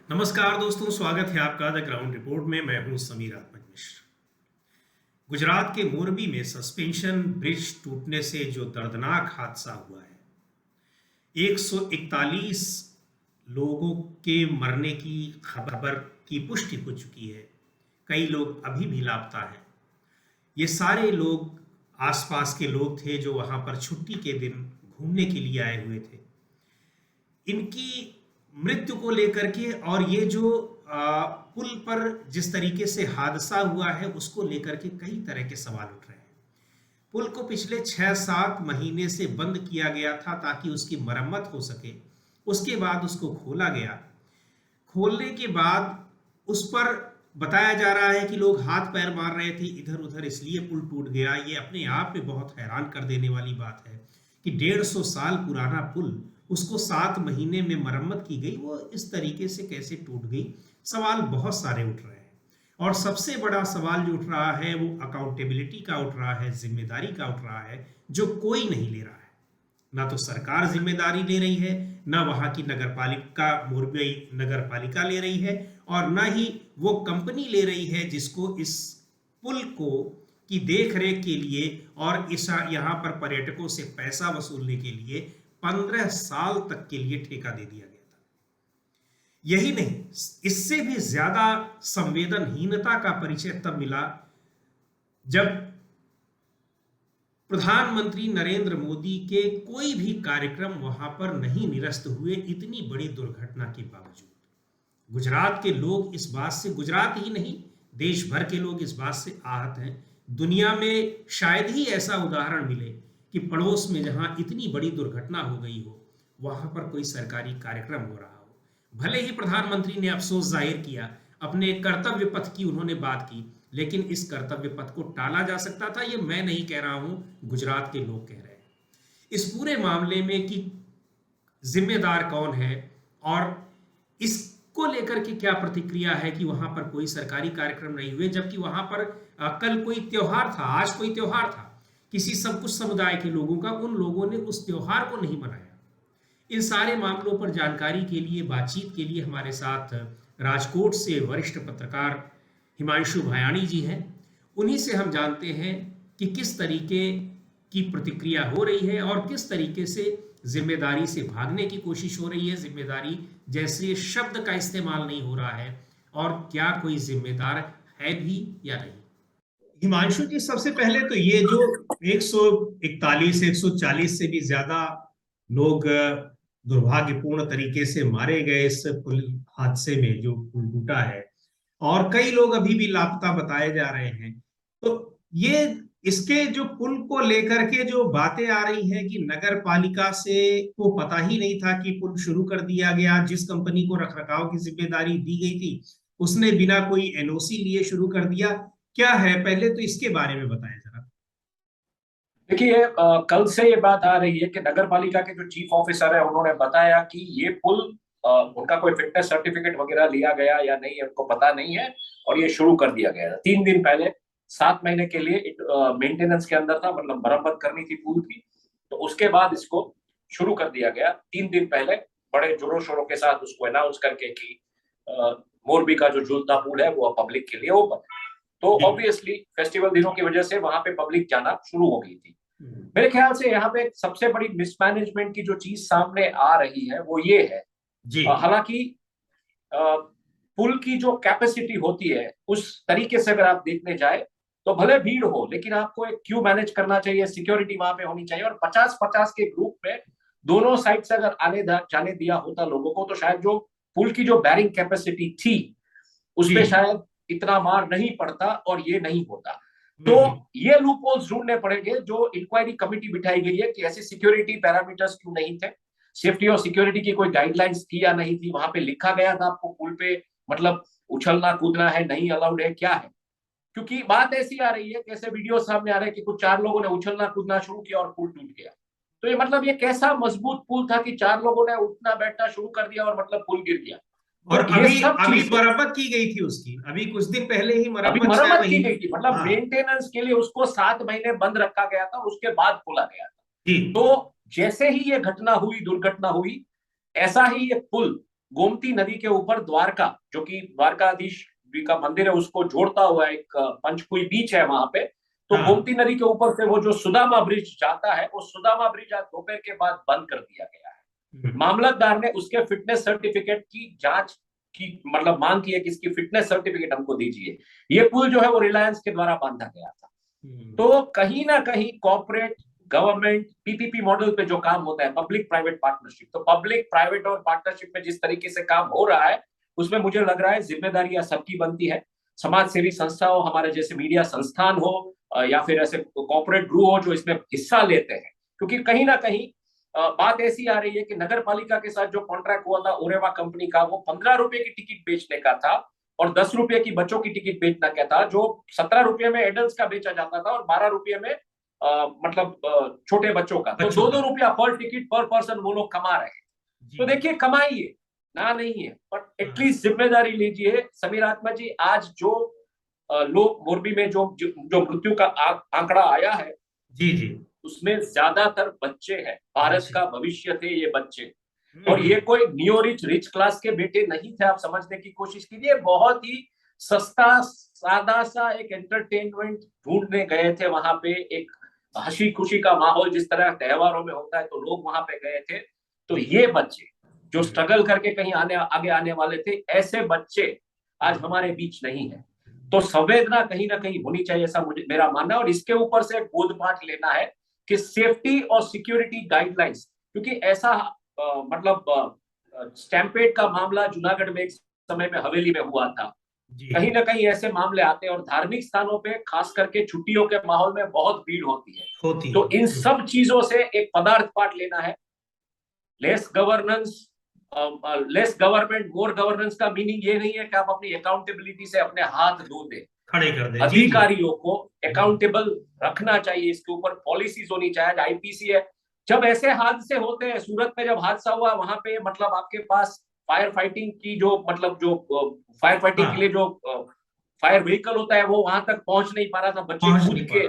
नमस्कार दोस्तों, स्वागत है आपका द ग्राउंड रिपोर्ट में। मैं हूं समीर आत्मज मिश्र। गुजरात के मोरबी में सस्पेंशन ब्रिज टूटने से जो दर्दनाक हादसा हुआ है, 141 लोगों के मरने की खबर की पुष्टि हो चुकी है। कई लोग अभी भी लापता हैं। ये सारे लोग आसपास के लोग थे जो वहां पर छुट्टी के दिन घूमने के लिए आए हुए थे। इनकी मृत्यु को लेकर के और ये जो पुल पर जिस तरीके से हादसा हुआ है उसको लेकर के कई तरह के सवाल उठ रहे हैं। पुल को पिछले 6-7 महीने से बंद किया गया था ताकि उसकी मरम्मत हो सके। उसके बाद उसको खोला गया। खोलने के बाद उस पर बताया जा रहा है कि लोग हाथ पैर मार रहे थे इधर उधर, इसलिए पुल टूट गया। ये अपने आप में बहुत हैरान कर देने वाली बात है कि 150 साल पुराना पुल, उसको 7 महीने में मरम्मत की गई, वो इस तरीके से कैसे टूट गई। सवाल बहुत सारे उठ रहे हैं और सबसे बड़ा सवाल जो उठ रहा है वो अकाउंटेबिलिटी का उठ रहा है, जिम्मेदारी का उठ रहा है, जो कोई नहीं ले रहा है। ना तो सरकार जिम्मेदारी ले रही है, ना वहां की नगर पालिका, मोरबी नगर पालिका ले रही है, और ना ही वो कंपनी ले रही है जिसको इस पुल को की देख रेख के लिए और इस यहाँ पर पर्यटकों से पैसा वसूलने के लिए 15 साल तक के लिए ठेका दे दिया गया था। यही नहीं, इससे भी ज्यादा संवेदनहीनता का परिचय तब मिला जब प्रधानमंत्री नरेंद्र मोदी के कोई भी कार्यक्रम वहां पर नहीं निरस्त हुए, इतनी बड़ी दुर्घटना के बावजूद। गुजरात के लोग इस बात से, गुजरात ही नहीं देश भर के लोग इस बात से आहत हैं। दुनिया में शायद ही ऐसा उदाहरण मिले कि पड़ोस में जहां इतनी बड़ी दुर्घटना हो गई हो, वहां पर कोई सरकारी कार्यक्रम हो रहा हो। भले ही प्रधानमंत्री ने अफसोस जाहिर किया, अपने कर्तव्य पथ की उन्होंने बात की, लेकिन इस कर्तव्य पथ को टाला जा सकता था। ये मैं नहीं कह रहा हूं, गुजरात के लोग कह रहे हैं। इस पूरे मामले में कि जिम्मेदार कौन है और इसको लेकर के क्या प्रतिक्रिया है कि वहां पर कोई सरकारी कार्यक्रम नहीं हुए, जबकि वहां पर कल कोई त्योहार था, आज कोई त्योहार था किसी सब कुछ समुदाय के लोगों का, उन लोगों ने उस त्योहार को नहीं मनाया। इन सारे मामलों पर जानकारी के लिए, बातचीत के लिए हमारे साथ राजकोट से वरिष्ठ पत्रकार हिमांशु भयाणी जी हैं। उन्हीं से हम जानते हैं कि किस तरीके की प्रतिक्रिया हो रही है और किस तरीके से जिम्मेदारी से भागने की कोशिश हो रही है, जिम्मेदारी जैसे शब्द का इस्तेमाल नहीं हो रहा है, और क्या कोई जिम्मेदार है भी या नहीं। हिमांशु जी, सबसे पहले तो ये जो 141 140 से भी ज्यादा लोग दुर्भाग्यपूर्ण तरीके से मारे गए इस पुल हादसे में, जो पुल टूटा है, और कई लोग अभी भी लापता बताए जा रहे हैं, तो ये इसके जो पुल को लेकर के जो बातें आ रही हैं कि नगर पालिका से को पता ही नहीं था कि पुल शुरू कर दिया गया, जिस कंपनी को रखरखाव की जिम्मेदारी दी गई थी उसने बिना कोई एनओसी लिए शुरू कर दिया। क्या है, पहले तो इसके बारे में बताएं जरा। देखिए, कल से ये बात आ रही है कि नगर पालिका के जो चीफ ऑफिसर है उन्होंने बताया कि ये पुल उनका कोई फिटनेस सर्टिफिकेट वगैरह लिया गया या नहीं उनको पता नहीं है, और ये शुरू कर दिया गया था 3 दिन पहले। 7 महीने के लिए मेंटेनेंस के अंदर था, मतलब मरम्मत करनी थी पुल की, तो उसके बाद इसको शुरू कर दिया गया 3 दिन पहले, बड़े जोरों शोरों के साथ उसको अनाउंस करके कि मोरबी का जो झूलता पुल है वो पब्लिक के लिए ओपन है। तो ऑब्वियसली फेस्टिवल दिनों की वजह से वहां पे पब्लिक जाना शुरू हो गई थी। मेरे ख्याल से यहाँ पे सबसे बड़ी मिसमैनेजमेंट की जो चीज सामने आ रही है वो ये है, हालांकि पुल की जो कैपेसिटी होती है उस तरीके से अगर आप देखने जाए तो भले भीड़ हो, लेकिन आपको एक क्यू मैनेज करना चाहिए, सिक्योरिटी वहां पे होनी चाहिए, और 50-50 के ग्रुप में दोनों साइड से अगर आने जाने दिया होता लोगों को, तो शायद जो पुल की जो बैरिंग कैपेसिटी थी उसपे शायद इतना मार नहीं पड़ता और ये नहीं होता। तो ये लूप होल्स ढूंढने पड़ेंगे। जो इंक्वायरी कमेटी बिठाई गई है कि ऐसे सिक्योरिटी पैरामीटर्स क्यों नहीं थे, सेफ्टी और सिक्योरिटी की कोई गाइडलाइंस थी या नहीं थी, वहां पे लिखा गया था आपको पुल पे मतलब उछलना कूदना है, नहीं अलाउड है, क्या है? क्योंकि बात ऐसी आ रही है, कैसे वीडियो सामने आ रहे हैं कि कुछ 4 लोगों ने उछलना कूदना शुरू किया और पुल टूट गया। तो ये मतलब ये कैसा मजबूत पुल था कि 4 लोगों ने उठना बैठना शुरू कर दिया और मतलब पुल गिर गया। और तो अभी अभी मरम्मत की गई थी उसकी, अभी कुछ दिन पहले ही मरम्मत की गई थी, मतलब मेंटेनेंस के लिए उसको 7 महीने बंद रखा गया था, उसके बाद खोला गया था। तो जैसे ही ये घटना हुई, दुर्घटना हुई, ऐसा ही ये पुल गोमती नदी के ऊपर द्वारका, जो कि द्वारकाधीश का मंदिर है, उसको जोड़ता हुआ एक पंचकुई बीच है वहां पे। तो हाँ। गोमती नदी के ऊपर से वो जो सुदामा ब्रिज जाता है, वो सुदामा ब्रिज आज दोपहर के बाद बंद कर दिया गया है। मामलतदार ने उसके फिटनेस सर्टिफिकेट की जांच की, मतलब मांग की है कि इसकी फिटनेस सर्टिफिकेट हमको दीजिए। ये पुल जो है वो रिलायंस के द्वारा बांधा गया था। तो कहीं ना कहीं कॉर्पोरेट गवर्नमेंट पीपीपी मॉडल पे जो काम होता है, पब्लिक प्राइवेट पार्टनरशिप, तो पब्लिक प्राइवेट और पार्टनरशिप में जिस तरीके से काम हो रहा है, उसमें मुझे लग रहा है जिम्मेदारियां सबकी बनती है। समाज सेवी संस्था हो, हमारे जैसे मीडिया संस्थान हो, या फिर ऐसे कॉर्पोरेट ग्रुप हो जो इसमें हिस्सा लेते हैं। क्योंकि कहीं ना कहीं बात ऐसी आ रही है कि नगर पालिका के साथ जो कॉन्ट्रैक्ट हुआ था ओरेवा कंपनी का, वो 15 रुपए की टिकट बेचने का था और 10 रुपए की बच्चों की टिकट बेचना क्या था, जो 17 रुपए में एडल्ट का बेचा जाता था और 12 रुपए में मतलब छोटे बच्चों का। तो 2-2 रुपया पर टिकट पर पर्सन वो लोग कमा रहे हैं। तो देखिए, कमाई है ना, नहीं है, बट एटलीस्ट जिम्मेदारी लीजिए। समीर आत्मा जी, आज जो लोग मोरबी में जो मृत्यु का आंकड़ा आया है, जी जी, उसमें ज्यादातर बच्चे हैं। भारत का भविष्य थे ये बच्चे। और हम्म। ये कोई नियो रिच क्लास के बेटे नहीं थे। आप समझने की कोशिश कीजिए, बहुत ही सस्ता सादा सा एक एंटरटेनमेंट ढूंढने गए थे वहां पे। एक हंसी खुशी का माहौल जिस तरह त्योहारों में होता है, तो लोग वहां पे गए थे। तो ये बच्चे जो स्ट्रगल करके कहीं आगे आने वाले थे, ऐसे बच्चे आज हमारे बीच नहीं है। तो संवेदना कहीं ना कहीं होनी चाहिए, ऐसा मुझे मेरा मानना है। और इसके ऊपर से बोध पाठ लेना है कि सेफ्टी और सिक्योरिटी गाइडलाइंस, क्योंकि ऐसा मतलब स्टैम्पेड का मामला जूनागढ़ में एक समय में हवेली में हुआ था। कहीं ना कहीं ऐसे मामले आते हैं और धार्मिक स्थानों पे खास करके छुट्टियों के माहौल में बहुत भीड़ होती है। तो इन सब चीजों से एक पदार्थ पाठ लेना है। लेस गवर्नेंस, लेस गवर्नमेंट मोर गवर्नेंस का मीनिंग ये नहीं है कि आप अपनी अकाउंटेबिलिटी से अपने हाथ धो दे, खड़े कर दे। अधिकारियों को अकाउंटेबल रखना चाहिए। इसके ऊपर पॉलिसीज होनी चाहिए। आईपीसी है। जब ऐसे हादसे होते हैं, सूरत में जब हादसा हुआ वहां पे, मतलब आपके पास फायर फाइटिंग की जो मतलब जो फायर फाइटिंग के लिए जो फायर व्हीकल होता है, वो वहां तक पहुंच नहीं पा रहा था, बच्चे कूद के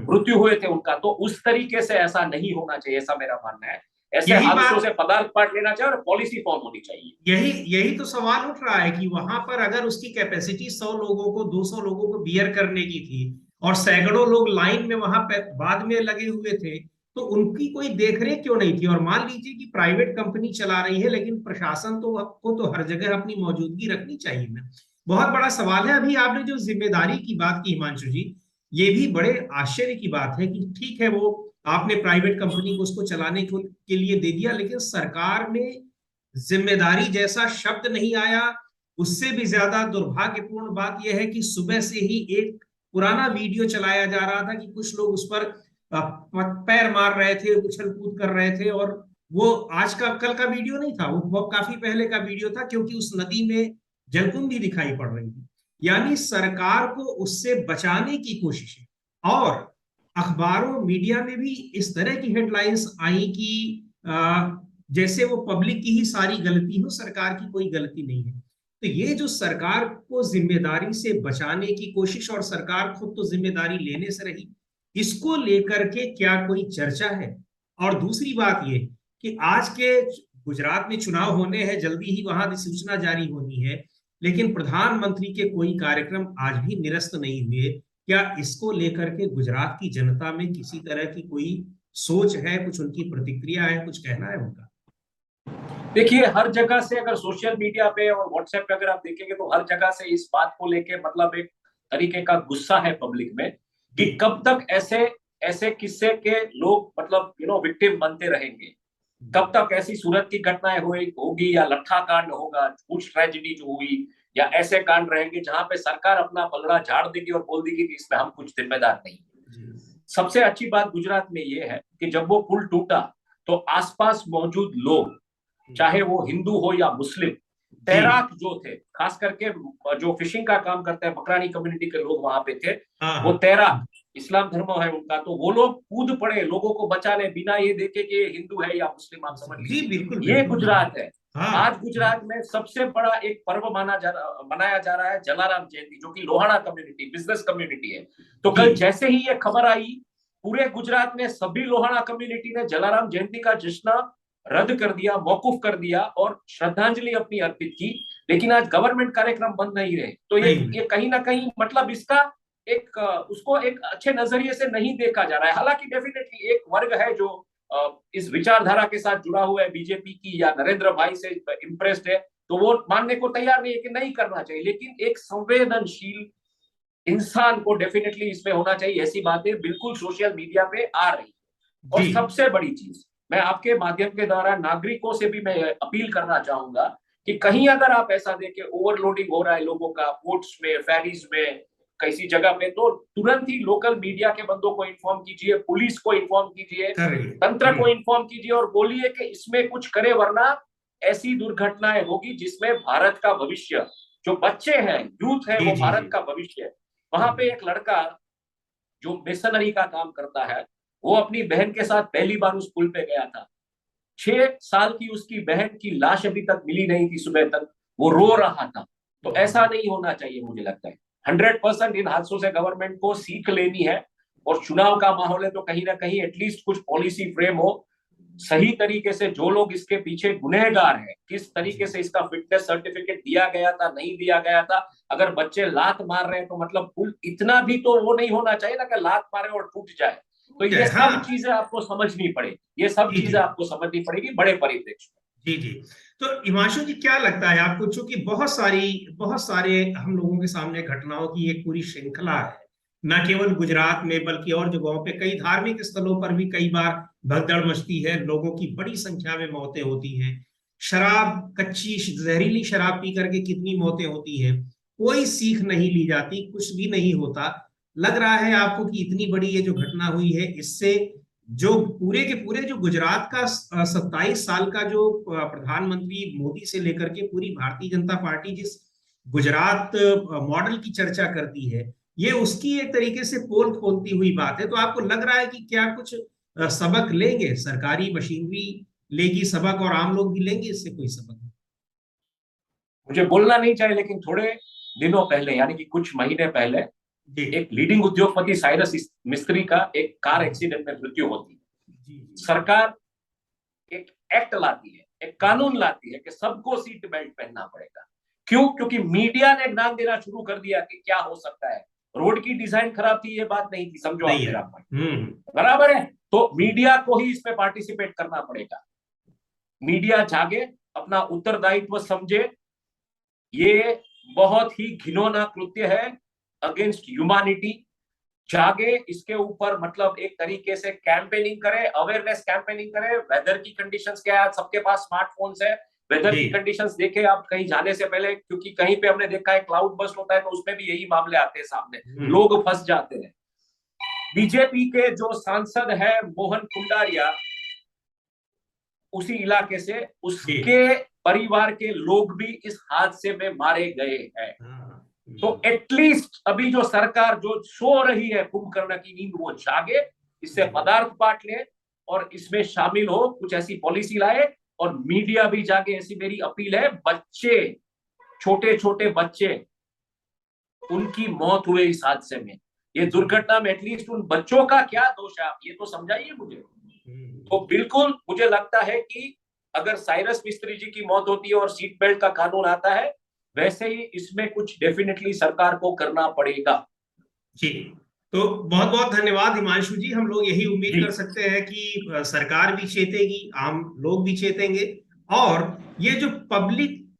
मृत्यु हुए थे उनका। तो उस तरीके से ऐसा नहीं होना चाहिए, ऐसा मेरा मानना है। ऐसे हादसों से पदार्थ पाठ लेना चाहिए और पॉलिसी फॉर्म होनी चाहिए। यही तो सवाल उठ रहा है कि वहां पर अगर उसकी कैपेसिटी 100 लोगों को 200 लोगों को बियर करने की थी और सैकड़ों लोग लाइन में वहां बाद में लगे हुए थे, तो उनकी कोई देखरेख क्यों नहीं थी? और मान लीजिए कि प्राइवेट कंपनी चला रही है, लेकिन प्रशासन तो आपको तो हर जगह अपनी मौजूदगी रखनी चाहिए ना। बहुत बड़ा सवाल है। अभी आपने जो जिम्मेदारी की बात की हिमांशु जी, ये भी बड़े आश्चर्य की बात है कि ठीक है, वो आपने प्राइवेट कंपनी को उसको चलाने के लिए दे दिया, लेकिन सरकार में जिम्मेदारी जैसा शब्द नहीं आया। उससे भी ज्यादा दुर्भाग्यपूर्ण बात यह है कि सुबह से ही एक पुराना वीडियो चलाया जा रहा था कि कुछ लोग उस पर पैर मार रहे थे, उछल कूद कर रहे थे। और वो आज का कल का वीडियो नहीं था, वो काफी पहले का वीडियो था, क्योंकि उस नदी में जलकुंभी दिखाई पड़ रही थी। यानी सरकार को उससे बचाने की कोशिश है। और अखबारों मीडिया में भी इस तरह की हेडलाइंस आई कि जैसे वो पब्लिक की ही सारी गलती हो, सरकार की कोई गलती नहीं है। तो ये जो सरकार को जिम्मेदारी से बचाने की कोशिश, और सरकार खुद तो जिम्मेदारी लेने से रही, इसको लेकर के क्या कोई चर्चा है? और दूसरी बात ये कि आज के गुजरात में चुनाव होने हैं, जल्दी ही वहां सूचना जारी होनी है, लेकिन प्रधानमंत्री के कोई कार्यक्रम आज भी निरस्त नहीं हुए। क्या इसको लेकर के गुजरात की जनता में किसी तरह की कोई सोच है, कुछ उनकी प्रतिक्रिया है, कुछ कहना है उनका? देखिए, हर जगह से अगर सोशल मीडिया पे और व्हाट्सएप पे अगर आप देखेंगे, तो हर जगह से इस बात को लेके मतलब एक तरीके का गुस्सा है पब्लिक में कि कब तक ऐसे ऐसे किस्से के लोग मतलब विक्टिम बनते रहेंगे। कब तक ऐसी सूरत की घटनाएं होगी या लट्ठा कांड होगा, कुछ ट्रेजिडी जो हुई, या ऐसे कांड रहेंगे जहां पे सरकार अपना पलड़ा झाड़ देगी और बोल देगी कि इसमें हम कुछ जिम्मेदार नहीं। सबसे अच्छी बात गुजरात में ये है कि जब वो पुल टूटा, तो आसपास मौजूद लोग, चाहे वो हिंदू हो या मुस्लिम, तैराक जो थे, खास करके जो फिशिंग का काम करते हैं, बकरानी कम्युनिटी के लोग वहां पे थे, वो तैराक, इस्लाम धर्म है उनका, तो वो लोग कूद पड़े लोगों को बचाने, बिना ये देखे कि ये हिंदू है या मुस्लिम। आप समझ लीजिए, बिल्कुल, ये गुजरात है। हाँ। आज गुजरात में सबसे बड़ा एक पर्व मनाया जा रहा है, जलाराम जयंती, जो कि लोहाड़ा कम्युनिटी, बिजनेस कम्युनिटी है। तो कल जैसे ही ये खबर आई, पूरे गुजरात में सभी लोहाड़ा कम्युनिटी ने जलाराम जयंती का जश्न रद्द कर दिया, मौकूफ कर दिया और श्रद्धांजलि अपनी अर्पित की, लेकिन आज गवर्नमेंट कार्यक्रम बंद नहीं रहे। तो ये कहीं ना कहीं मतलब इसका एक उसको एक अच्छे नजरिए से नहीं देखा जा रहा है। हालांकि डेफिनेटली एक वर्ग है जो इस विचारधारा के साथ जुड़ा हुआ है बीजेपी की या नरेंद्र भाई से इम्प्रेस्ड है, तो वो मानने को तैयार नहीं है कि नहीं करना चाहिए, लेकिन एक संवेदनशील इंसान को डेफिनेटली इसमें होना चाहिए। ऐसी बातें बिल्कुल सोशल मीडिया पे आ रही है। और सबसे बड़ी चीज मैं आपके माध्यम के द्वारा नागरिकों से भी मैं अपील करना चाहूंगा कि कहीं अगर आप ऐसा देखें ओवरलोडिंग हो रहा है लोगों का पोर्ट्स में, फेरीज में, किसी जगह पे, तो तुरंत ही लोकल मीडिया के बंदों को इन्फॉर्म कीजिए, पुलिस को इन्फॉर्म कीजिए, तंत्र को इन्फॉर्म कीजिए और बोलिए कि इसमें कुछ करे, वरना ऐसी दुर्घटनाएं होगी जिसमें भारत का भविष्य, जो बच्चे हैं, यूथ है, वो भारत का भविष्य है। वहां पे एक लड़का जो मिशनरी का काम करता है, वो अपनी बहन के साथ पहली बार उस पुल पे गया था। 6 साल की उसकी बहन की लाश अभी तक मिली नहीं थी, सुबह तक वो रो रहा था। तो ऐसा नहीं होना चाहिए। मुझे लगता है 100% इन हादसों से गवर्नमेंट को सीख लेनी है, और चुनाव का माहौल है तो कहीं ना कहीं एटलीस्ट कुछ पॉलिसी फ्रेम हो सही तरीके से। जो लोग इसके पीछे गुनहगार हैं, किस तरीके से इसका फिटनेस सर्टिफिकेट दिया गया था, नहीं दिया गया था। अगर बच्चे लात मार रहे हैं तो मतलब पुल इतना भी तो वो नहीं होना चाहिए ना कि लात मारे और टूट जाए। तो ये सब चीजें आपको समझनी पड़ेगी, ये सब चीजें आपको समझनी पड़ेगी बड़े परिप्रेक्ष्य में। जी। तो हिमांशु जी, क्या लगता है आपको, चूंकि बहुत सारे हम लोगों के सामने घटनाओं की एक पूरी श्रृंखला है, न केवल गुजरात में बल्कि और जगहों पे कई धार्मिक स्थलों पर भी कई बार भगदड़ मचती है, लोगों की बड़ी संख्या में मौतें होती हैं, शराब, कच्ची जहरीली शराब पी करके कितनी मौतें होती हैं, कोई सीख नहीं ली जाती, कुछ भी नहीं होता। लग रहा है आपको कि इतनी बड़ी ये जो घटना हुई है, इससे जो पूरे के पूरे जो गुजरात का 27 साल का जो प्रधानमंत्री मोदी से लेकर के पूरी भारतीय जनता पार्टी जिस गुजरात मॉडल की चर्चा करती है, ये उसकी एक तरीके से पोल खोलती हुई बात है। तो आपको लग रहा है कि क्या कुछ सबक लेंगे, सरकारी मशीनरी लेगी सबक और आम लोग भी लेंगे इससे कोई सबक? मुझे बोलना नहीं चाहिए, लेकिन थोड़े दिनों पहले, यानी कि कुछ महीने पहले, एक लीडिंग उद्योगपति साइरस मिस्त्री का एक कार एक्सीडेंट में मृत्यु होती है। सरकार एक एक्ट लाती है, एक कानून लाती है कि सबको सीट बेल्ट पहनना पड़ेगा। क्यों? क्योंकि मीडिया ने ज्ञान देना शुरू कर दिया कि क्या हो सकता है। रोड की डिजाइन खराब थी, ये बात नहीं थी, समझो आप मेरा पॉइंट, बराबर है। तो मीडिया को ही इसमें पार्टिसिपेट करना पड़ेगा। मीडिया जागे, अपना उत्तरदायित्व समझे। ये बहुत ही घिनौना कृत्य है अगेंस्ट ह्यूमैनिटी। जागे, इसके ऊपर मतलब एक तरीके से कैंपेनिंग करे, अवेयरनेस कैंपेनिंग करे। वेदर की कंडीशंस क्या है, सबके पास स्मार्टफोन्स है, वेदर की कंडीशंस देखे आप कहीं जाने से पहले, क्योंकि कहीं पे हमने देखा है क्लाउड बस्ट होता है तो उसमें भी यही मामले आते हैं सामने, लोग फंस जाते हैं। बीजेपी के जो सांसद है मोहन कुंडारिया, उसी इलाके से, उसके परिवार के लोग भी इस हादसे में मारे गए हैं। तो एटलीस्ट अभी जो सरकार जो सो रही है कुंभकर्ण की नींद, वो जागे, इससे पदार्थ पाठ ले और इसमें शामिल हो, कुछ ऐसी पॉलिसी लाए, और मीडिया भी जागे, ऐसी मेरी अपील है। बच्चे, छोटे छोटे बच्चे, उनकी मौत हुए इस हादसे में, ये दुर्घटना में एटलीस्ट उन बच्चों का क्या दोष है, आप ये तो समझाइए मुझे। तो बिल्कुल मुझे लगता है कि अगर साइरस मिस्त्री जी की मौत होती है और सीट बेल्ट का कानून आता है, वैसे ही इसमें कुछ डेफिनेटली सरकार को करना पड़ेगा। जी, तो बहुत बहुत धन्यवाद हिमांशु जी। हम लोग यही उम्मीद कर सकते हैं कि सरकार भी चेतेगी, आम लोग भी चेतेंगे, और ये जो पब्लिक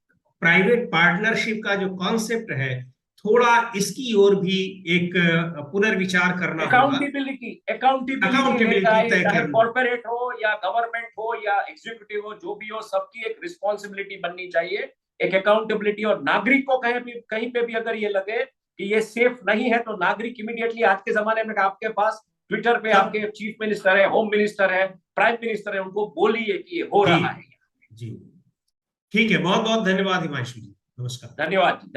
प्राइवेट पार्टनरशिप का जो कॉन्सेप्ट है, थोड़ा इसकी ओर भी एक पुनर्विचार करना होगा। अकाउंटेबिलिटी चाहे कॉर्पोरेट हो या गवर्नमेंट हो या एग्जीक्यूटिव हो, जो भी हो, सबकी एक रिस्पॉन्सिबिलिटी बननी चाहिए, एक अकाउंटेबिलिटी। और नागरिक को कहीं पे भी अगर ये लगे कि ये सेफ नहीं है, तो नागरिक इमीडिएटली, आज के जमाने में आपके पास ट्विटर पे आपके चीफ मिनिस्टर है, होम मिनिस्टर है, प्राइम मिनिस्टर है, उनको बोलिए कि ये हो रहा है। जी, ठीक है, बहुत बहुत धन्यवाद हिमांशु जी, नमस्कार। धन्यवाद।